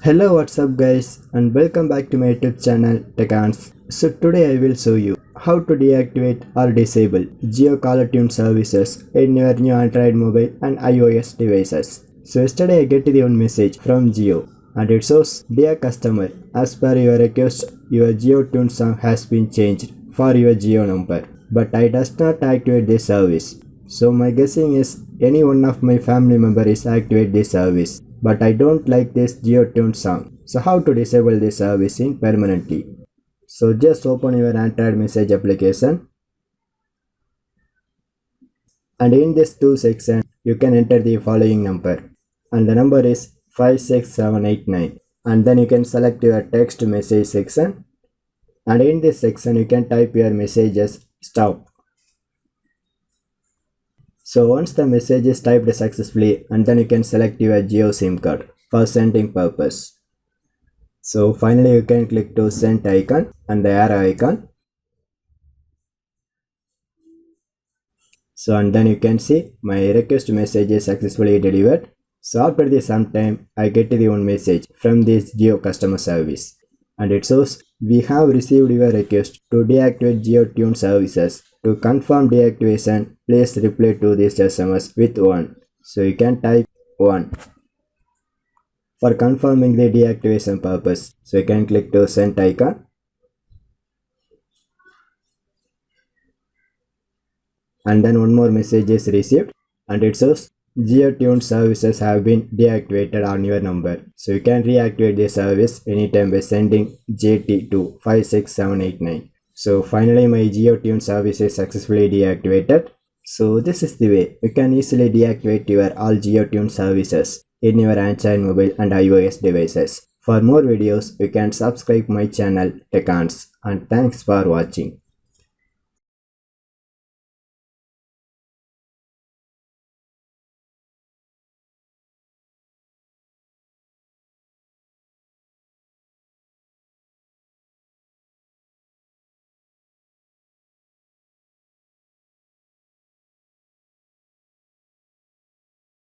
Hello, what's up guys, and welcome back to my YouTube channel Techans. So today I will show you how to deactivate or disable Geo caller tune services in your new Android mobile and iOS devices. So yesterday I get the one message from Geo and it shows, "Dear customer, as per your request, your Geo tune song has been changed for your Geo number, but I does not activate this service. So my guessing is any one of my family member is activate this service, but I don't like this GeoTune song. So how to disable this service in permanently?" So just open your Android message application, and in this two section you can enter the following number, and the number is 56789, and then you can select your text message section, and in this section you can type your messages stop. So once the message is typed successfully, and then you can select your Geo SIM card for sending purpose. So finally you can click to send icon and the arrow icon. So and then you can see my request message is successfully delivered. So after this some time I get the one message from this Geo customer service, and it shows, "We have received your request to deactivate GeoTune services. To confirm deactivation, please reply to this SMS with 1." So you can type 1 for confirming the deactivation purpose. So you can click to send icon, and then one more message is received, and it shows, "GeoTune services have been deactivated on your number." So you can reactivate the service anytime by sending JT to 56789. So finally my GeoTune service is successfully deactivated. So this is the way you can easily deactivate your all GeoTune services in your Android mobile and iOS devices. For more videos you can subscribe my channel Techans, and thanks for watching.